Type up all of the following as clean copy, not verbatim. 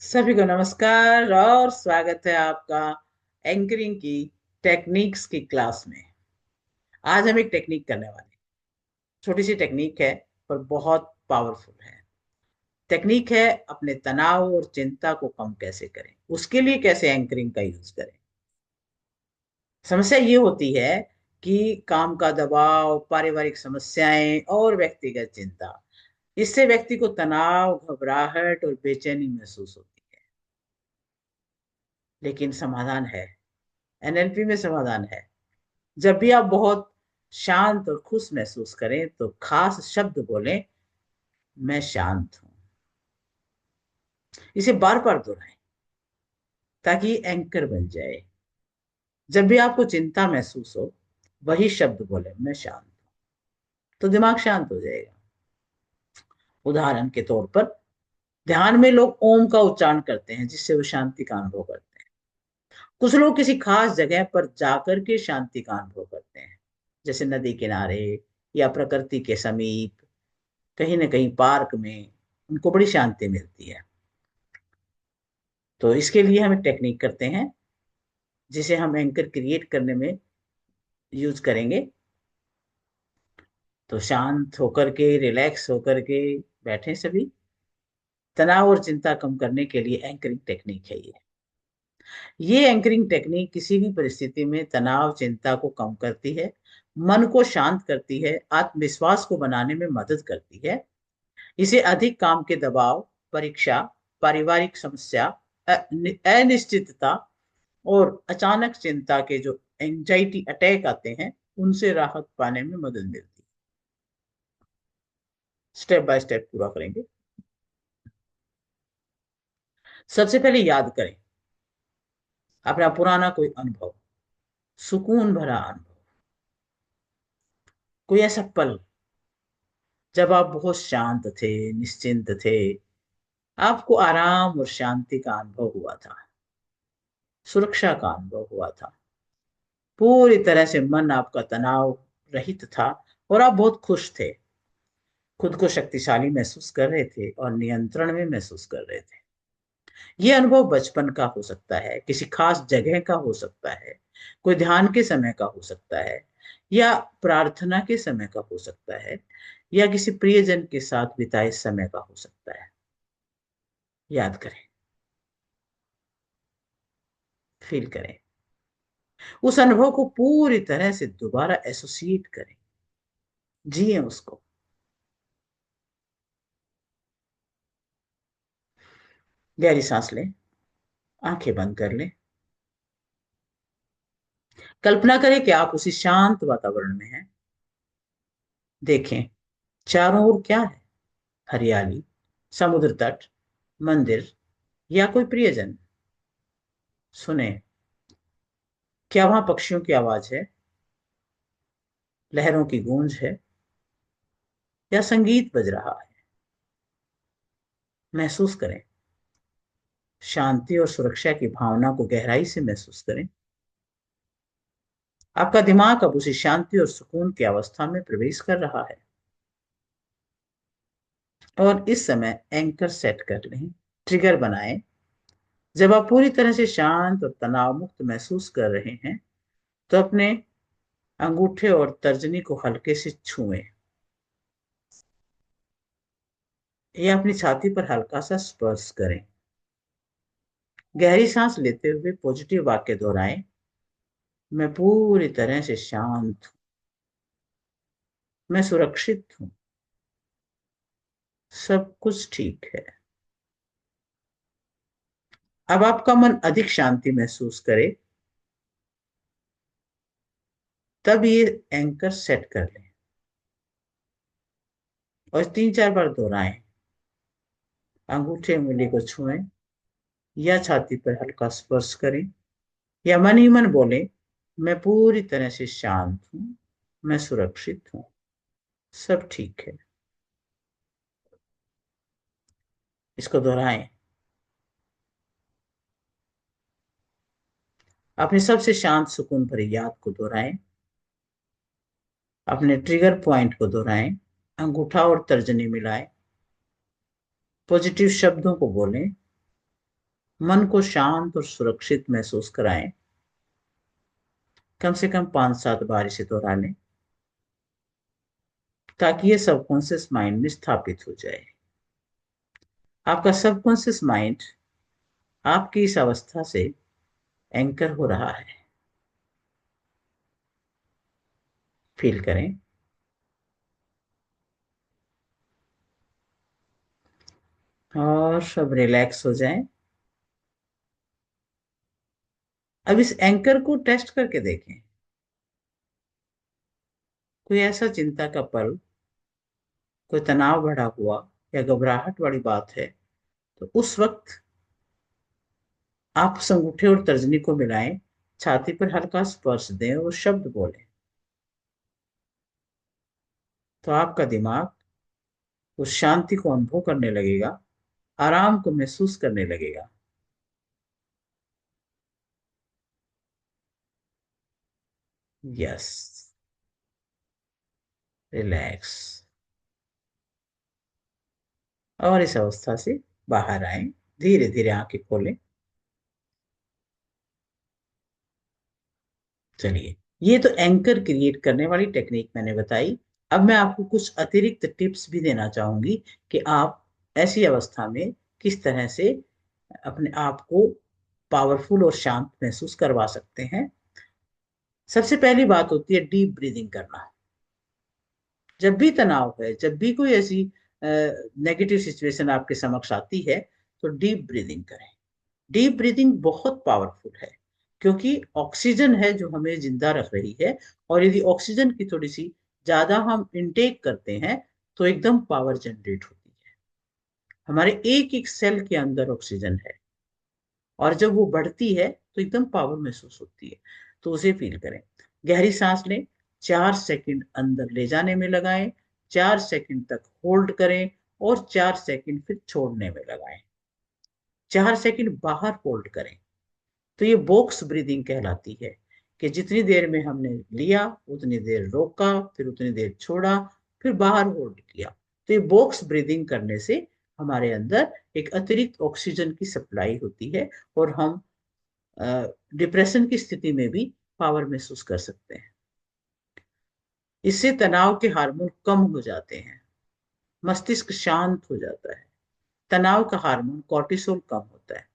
सभी को नमस्कार और स्वागत है आपका एंकरिंग की टेक्निक्स की क्लास में। आज हम एक टेक्निक करने वाले हैं। छोटी सी टेक्निक है पर बहुत पावरफुल है। टेक्निक है अपने तनाव और चिंता को कम कैसे करें, उसके लिए कैसे एंकरिंग का यूज करें। समस्या ये होती है कि काम का दबाव, पारिवारिक समस्याएं और व्यक्तिगत चिंता, इससे व्यक्ति को तनाव, घबराहट और बेचैनी महसूस होती है। लेकिन समाधान है। एनएलपी में समाधान है। जब भी आप बहुत शांत और खुश महसूस करें तो खास शब्द बोलें, मैं शांत हूं। इसे बार बार दोहराएं ताकि एंकर बन जाए। जब भी आपको चिंता महसूस हो, वही शब्द बोले, मैं शांत हूं, तो दिमाग शांत हो जाएगा। उदाहरण के तौर पर ध्यान में लोग ओम का उच्चारण करते हैं, जिससे वो शांति का अनुभव करते हैं। कुछ लोग किसी खास जगह पर जाकर के शांति का अनुभव करते हैं, जैसे नदी किनारे या प्रकृति के समीप, कहीं ना कहीं पार्क में उनको बड़ी शांति मिलती है। तो इसके लिए हम एक टेक्निक करते हैं जिसे हम एंकर क्रिएट करने में यूज करेंगे। तो शांत होकर के, रिलैक्स होकर के बैठे सभी। तनाव और चिंता कम करने के लिए एंकरिंग टेक्निक है ये एंकरिंग टेक्निक किसी भी परिस्थिति में तनाव, चिंता को कम करती है, मन को शांत करती है, आत्मविश्वास को बनाने में मदद करती है। इसे अधिक काम के दबाव, परीक्षा, पारिवारिक समस्या, अनिश्चितता और अचानक चिंता के जो एंजाइटी अटैक आते हैं, उनसे राहत पाने में मदद मिलती है। स्टेप बाय स्टेप पूरा करेंगे। सबसे पहले याद करें अपना पुराना कोई अनुभव, सुकून भरा अनुभव, कोई ऐसा पल जब आप बहुत शांत थे, निश्चिंत थे, आपको आराम और शांति का अनुभव हुआ था, सुरक्षा का अनुभव हुआ था। पूरी तरह से मन आपका तनाव रहित था और आप बहुत खुश थे, खुद को शक्तिशाली महसूस कर रहे थे और नियंत्रण में महसूस कर रहे थे। ये अनुभव बचपन का हो सकता है, किसी खास जगह का हो सकता है, कोई ध्यान के समय का हो सकता है, या प्रार्थना के समय का हो सकता है, या किसी प्रियजन के साथ बिताए समय का हो सकता है। याद करें, फील करें, उस अनुभव को पूरी तरह से दोबारा एसोसिएट करें, जिए उसको। गहरी सांस लें, आंखें बंद कर लें। कल्पना करें कि आप उसी शांत वातावरण में हैं। देखें चारों ओर क्या है। हरियाली, समुद्र तट, मंदिर या कोई प्रियजन। सुने, क्या वहां पक्षियों की आवाज है, लहरों की गूंज है, या संगीत बज रहा है। महसूस करें, शांति और सुरक्षा की भावना को गहराई से महसूस करें। आपका दिमाग अब उसी शांति और सुकून की अवस्था में प्रवेश कर रहा है। और इस समय एंकर सेट कर लें, ट्रिगर बनाएं। जब आप पूरी तरह से शांत और तनाव मुक्त महसूस कर रहे हैं, तो अपने अंगूठे और तर्जनी को हल्के से छुएं या अपनी छाती पर हल्का सा स्पर्श करें। गहरी सांस लेते हुए पॉजिटिव वाक्य दोहराएं, मैं पूरी तरह से शांत हूं, मैं सुरक्षित हूं, सब कुछ ठीक है। अब आपका मन अधिक शांति महसूस करे, तब ये एंकर सेट कर लें और 3-4 बार दोहराएं। अंगूठे उंगली को छुएं या छाती पर हल्का स्पर्श करें, या मन ही मन बोले, मैं पूरी तरह से शांत हूं, मैं सुरक्षित हूं, सब ठीक है। इसको दोहराएं। अपने सबसे शांत सुकून भरी याद को दोहराएं, अपने ट्रिगर पॉइंट को दोहराएं, अंगूठा और तर्जनी मिलाएं, पॉजिटिव शब्दों को बोलें, मन को शांत और सुरक्षित महसूस कराएं। कम से कम 5-7 बार इसे दोहरा लें, ताकि ये सबकॉन्शियस माइंड में स्थापित हो जाए। आपका सबकॉन्शियस माइंड आपकी इस अवस्था से एंकर हो रहा है। फील करें। और सब रिलैक्स हो जाएं। अब इस एंकर को टेस्ट करके देखें। कोई ऐसा चिंता का पल, कोई तनाव बढ़ा हुआ या घबराहट वाली बात है, तो उस वक्त आप उस अंगूठे और तर्जनी को मिलाएं, छाती पर हल्का स्पर्श दें और शब्द बोलें। तो आपका दिमाग उस शांति को अनुभव करने लगेगा, आराम को महसूस करने लगेगा। यस। रिलैक्स। और इस अवस्था से बाहर आए। धीरे धीरे आंखें खोलें। चलिए, ये तो एंकर क्रिएट करने वाली टेक्निक मैंने बताई। अब मैं आपको कुछ अतिरिक्त टिप्स भी देना चाहूंगी कि आप ऐसी अवस्था में किस तरह से अपने आप को पावरफुल और शांत महसूस करवा सकते हैं। सबसे पहली बात होती है डीप ब्रीदिंग करना। जब भी तनाव है, जब भी कोई ऐसी नेगेटिव सिचुएशन आपके समक्ष आती है, तो डीप ब्रीदिंग करें। डीप ब्रीदिंग बहुत पावरफुल है, क्योंकि ऑक्सीजन है जो हमें जिंदा रख रही है। और यदि ऑक्सीजन की थोड़ी सी ज्यादा हम इनटेक करते हैं, तो एकदम पावर जनरेट होती है। हमारे एक एक सेल के अंदर ऑक्सीजन है, और जब वो बढ़ती है तो एकदम पावर महसूस होती है। तो उसे फील करें। गहरी सांस लें। 4 सेकंड अंदर ले जाने में लगाएं, 4 सेकंड तक होल्ड करें, और 4 सेकंड फिर छोड़ने में लगाएं। 4 सेकंड बाहर होल्ड करें। तो ये बॉक्स ब्रीदिंग कहलाती है, कि जितनी देर में हमने लिया उतनी देर रोका, फिर उतनी देर छोड़ा, फिर बाहर होल्ड किया। तो ये बॉक्स ब्रीदिंग करने से हमारे अंदर एक अतिरिक्त ऑक्सीजन की सप्लाई होती है, और हम डिप्रेशन की स्थिति में भी पावर महसूस कर सकते हैं। इससे तनाव के हार्मोन कम हो जाते हैं, मस्तिष्क शांत हो जाता है, तनाव का हार्मोन कॉर्टिसोल कम होता है।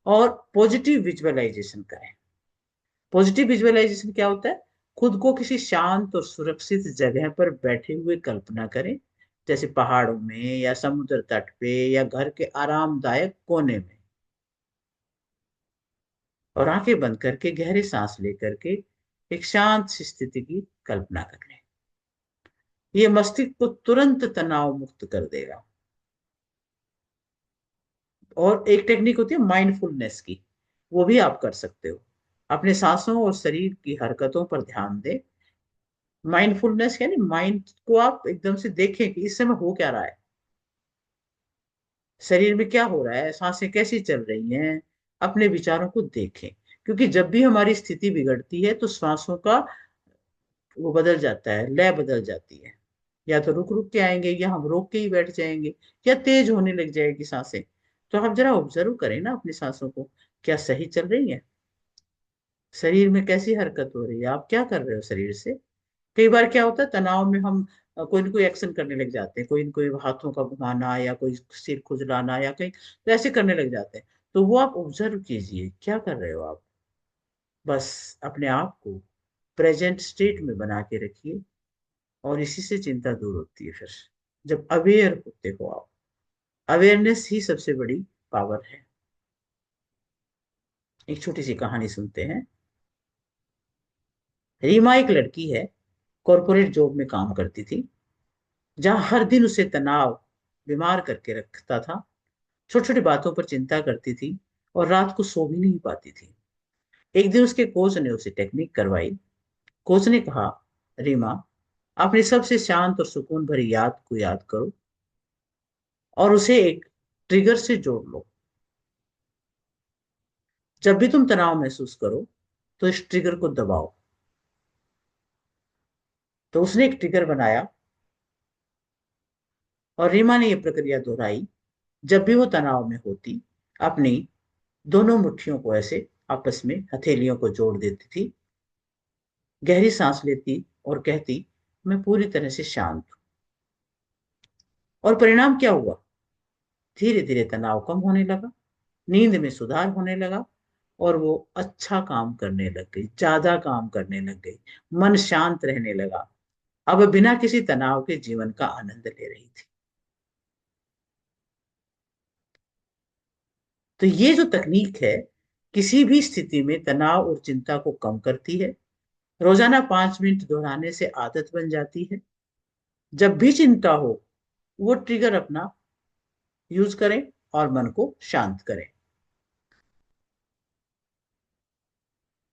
और पॉजिटिव विजुअलाइजेशन करें। पॉजिटिव विजुअलाइजेशन क्या होता है? खुद को किसी शांत और सुरक्षित जगह पर बैठे हुए कल्पना करें, जैसे पहाड़ों में या समुद्र तट पे या घर के आरामदायक कोने में। और आंखें बंद करके गहरी सांस लेकर के एक शांत सी स्थिति की कल्पना कर लें। ये मस्तिष्क को तुरंत तनाव मुक्त कर देगा। और एक टेक्निक होती है माइंडफुलनेस की, वो भी आप कर सकते हो। अपने सांसों और शरीर की हरकतों पर ध्यान दें। माइंडफुलनेस यानी माइंड को आप एकदम से देखें कि इस समय हो क्या रहा है, शरीर में क्या हो रहा है, सांसें कैसी चल रही हैं। अपने विचारों को देखें, क्योंकि जब भी हमारी स्थिति बिगड़ती है तो सांसों का वो बदल जाता है, लय बदल जाती है। या तो रुक रुक के आएंगे, या हम रोक के ही बैठ जाएंगे, या तेज होने लग जाएगी सांसें। तो आप जरा ऑब्जर्व करें ना अपनी सांसों को, क्या सही चल रही है, शरीर में कैसी हरकत हो रही है, आप क्या कर रहे हो शरीर से। कई बार क्या होता है, तनाव में हम कोई ना कोई एक्शन करने लग जाते हैं, कोई न कोई हाथों का घुमाना या कोई सिर खुजलाना या कहीं, तो ऐसे करने लग जाते हैं। तो वो आप ऑब्जर्व कीजिए, क्या कर रहे हो आप। बस अपने आप को प्रेजेंट स्टेट में बना के रखिए, और इसी से चिंता दूर होती है। फिर जब अवेयर होते हो आप, अवेयरनेस ही सबसे बड़ी पावर है। एक छोटी सी कहानी सुनते हैं। रीमा एक लड़की है, कॉरपोरेट जॉब में काम करती थी, जहां हर दिन उसे तनाव बीमार करके रखता था। छोटी छोटी बातों पर चिंता करती थी, और रात को सो भी नहीं पाती थी। एक दिन उसके कोच ने उसे टेक्निक करवाई। कोच ने कहा, रीमा, अपनी सबसे शांत और सुकून भरी याद को याद करो, और उसे एक ट्रिगर से जोड़ लो। जब भी तुम तनाव महसूस करो, तो इस ट्रिगर को दबाओ। तो उसने एक ट्रिगर बनाया, और रीमा ने यह प्रक्रिया दोहराई। जब भी वो तनाव में होती, अपनी दोनों मुट्ठियों को ऐसे आपस में हथेलियों को जोड़ देती थी, गहरी सांस लेती और कहती, मैं पूरी तरह से शांत हूं। और परिणाम क्या हुआ? धीरे धीरे तनाव कम होने लगा, नींद में सुधार होने लगा, और वो अच्छा काम करने लग गई, ज्यादा काम करने लग गई, मन शांत रहने लगा। अब बिना किसी तनाव के जीवन का आनंद ले रही थी। तो ये जो तकनीक है, किसी भी स्थिति में तनाव और चिंता को कम करती है। रोजाना 5 मिनट दोहराने से आदत बन जाती है। जब भी चिंता हो, वो ट्रिगर अपना यूज करें और मन को शांत करें।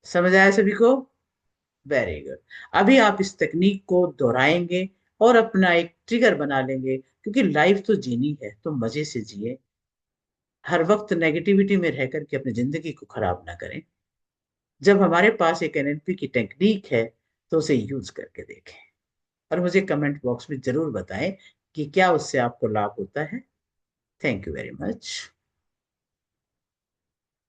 समझ आया सभी को? Very good. अभी आप इस तकनीक को दोहराएंगे और अपना एक ट्रिगर बना लेंगे, क्योंकि लाइफ तो जीनी है तो मजे से जिए। हर वक्त नेगेटिविटी में रह करके अपनी जिंदगी को खराब ना करें। जब हमारे पास एक एनएलपी की टेक्निक है, तो उसे यूज करके देखें, और मुझे कमेंट बॉक्स में जरूर बताएं कि क्या उससे आपको लाभ होता है। Thank you very much.